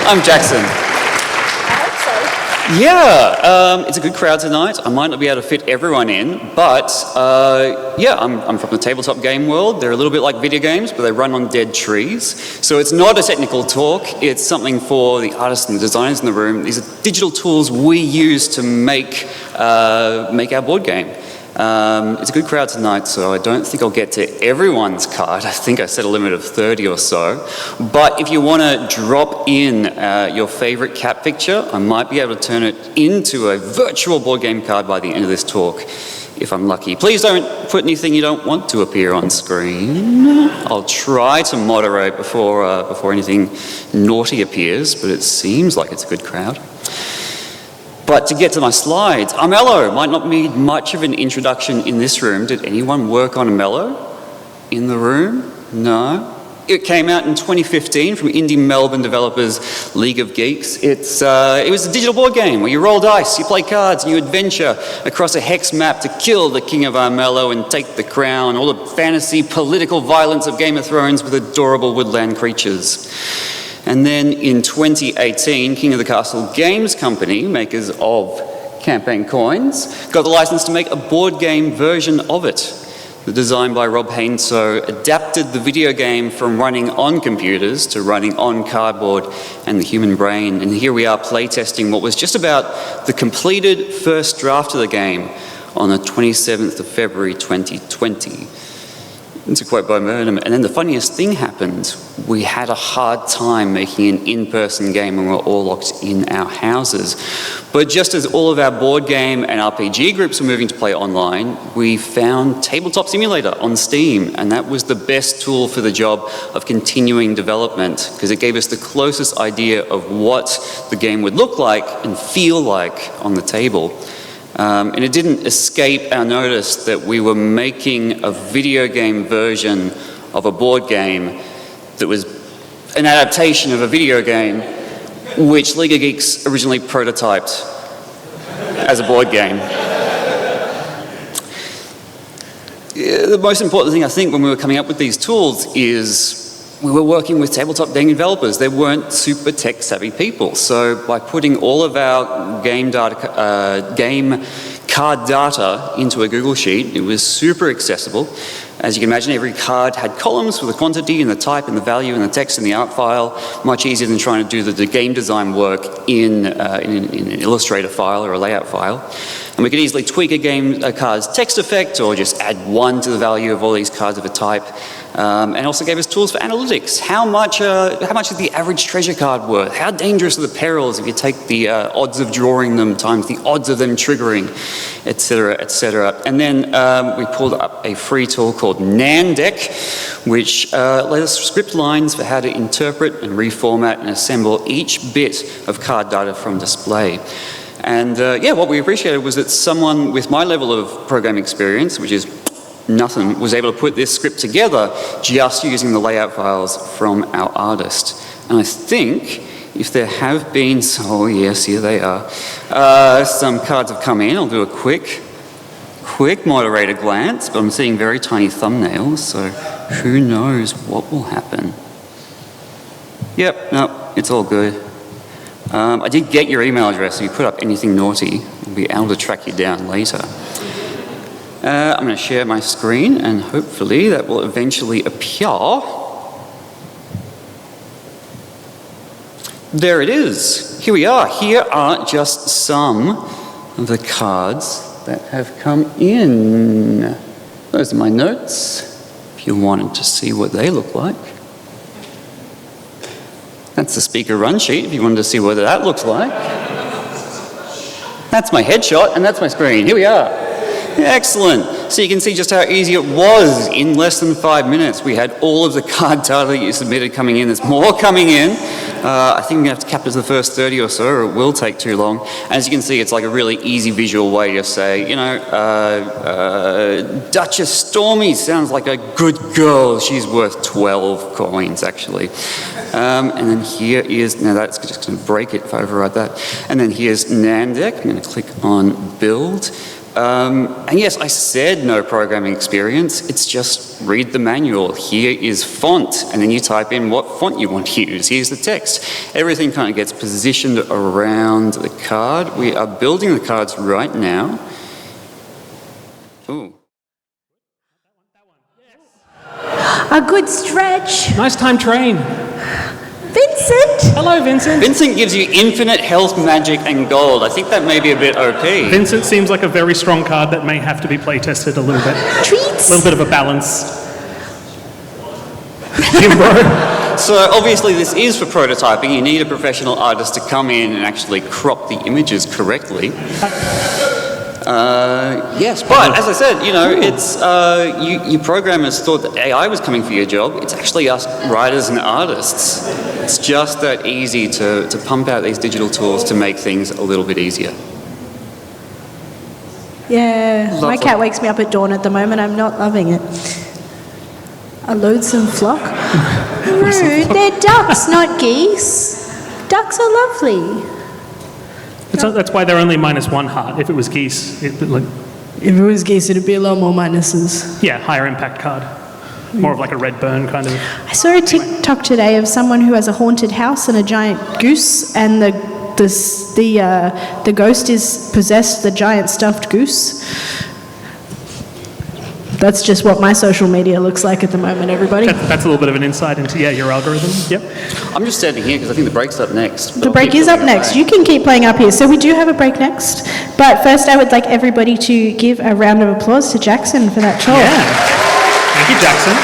I'm Jackson. Yeah, it's a good crowd tonight. I might not be able to fit everyone in, but yeah, I'm from the tabletop game world. They're a little bit like video games, but they run on dead trees. So it's not a technical talk. It's something for the artists and the designers in the room. These are digital tools we use to make our board game. It's a good crowd tonight, so I don't think I'll get to everyone's card. I think I set a limit of 30 or so. But if you want to drop in your favorite cat picture, I might be able to turn it into a virtual board game card by the end of this talk, if I'm lucky. Please don't put anything you don't want to appear on screen. I'll try to moderate before anything naughty appears, but it seems like it's a good crowd. But to get to my slides, Armello might not need much of an introduction in this room. Did anyone work on Armello in the room? No? It came out in 2015 from indie Melbourne developers League of Geeks. It was a digital board game where you roll dice, you play cards, and you adventure across a hex map to kill the king of Armello and take the crown, all the fantasy political violence of Game of Thrones with adorable woodland creatures. And then in 2018, King of the Castle Games Company, makers of campaign coins, got the license to make a board game version of it. The design by Rob Hainsou adapted the video game from running on computers to running on cardboard and the human brain. And here we are playtesting what was just about the completed first draft of the game on the 27th of February 2020. It's a quote by Melbourne. And then the funniest thing happened. We had a hard time making an in-person game when we were all locked in our houses. But just as all of our board game and RPG groups were moving to play online, we found Tabletop Simulator on Steam, and that was the best tool for the job of continuing development, because it gave us the closest idea of what the game would look like and feel like on the table. And it didn't escape our notice that we were making a video game version of a board game that was an adaptation of a video game which League of Geeks originally prototyped as a board game. The most important thing, I think, when we were coming up with these tools is we were working with tabletop game developers. They weren't super tech-savvy people. So by putting all of our game card data into a Google Sheet, it was super accessible. As you can imagine, every card had columns for the quantity and the type and the value and the text and the art file, much easier than trying to do the game design work in an Illustrator file or a layout file. And we could easily tweak a card's text effect or just add 1 to the value of all these cards of a type. And also gave us tools for analytics. How much is the average treasure card worth? How dangerous are the perils if you take the odds of drawing them times the odds of them triggering, etc., etc. And then we pulled up a free tool called nanDECK, which let us script lines for how to interpret and reformat and assemble each bit of card data from display. And yeah, what we appreciated was that someone with my level of program experience, which is nothing, was able to put this script together just using the layout files from our artist. And I think if there have been, oh yes, here they are, some cards have come in. I'll do a quick moderator glance, but I'm seeing very tiny thumbnails, so who knows what will happen. Yep, no, it's all good. I did get your email address. If you put up anything naughty, we'll be able to track you down later. I'm going to share my screen, and hopefully that will eventually appear. There it is. Here we are. Here are just some of the cards that have come in. Those are my notes, if you wanted to see what they look like. That's the speaker run sheet, if you wanted to see what that looks like. That's my headshot, and that's my screen. Here we are. Excellent. So you can see just how easy it was. In less than 5 minutes, we had all of the card data that you submitted coming in. There's more coming in. I think we're going to have to cap it to the first 30 or so, or it will take too long. As you can see, it's like a really easy visual way to say, you know, Duchess Stormy sounds like a good girl. She's worth 12 coins, actually. And then here is, now that's just going to break it if I override that. And then here's nanDECK. I'm going to click on Build. And yes, I said no programming experience. It's just read the manual. Here is font, and then you type in what font you want to use. Here's the text. Everything kind of gets positioned around the card. We are building the cards right now. Ooh. A good stretch. Nice time train. Vincent! Hello, Vincent. Vincent gives you infinite health, magic, and gold. I think that may be a bit OP. Vincent seems like a very strong card that may have to be play tested a little bit. Treats! A little bit of a balance. Jimbo. So obviously this is for prototyping. You need a professional artist to come in and actually crop the images correctly. Yes, but as I said, you know, it's you programmers thought that AI was coming for your job. It's actually us writers and artists. It's just that easy to pump out these digital tools to make things a little bit easier. Yeah, my cat wakes me up at dawn at the moment. I'm not loving it. A loathsome flock? No, they're ducks, not geese. Ducks are lovely. That's why they're only -1 heart. If it was geese, If it was geese, it'd be a lot more minuses. yeah, higher impact card. More of like a red burn kind of. I saw a TikTok today of someone who has a haunted house and a giant goose, and the ghost is possessed the giant stuffed goose. That's just what my social media looks like at the moment, everybody. That's a little bit of an insight into your algorithm. Yep. I'm just standing here because I think the break's up next. The break is up next. You can keep playing up here. So we do have a break next. But first, I would like everybody to give a round of applause to Jackson for that talk. Yeah. Thank you, Jackson.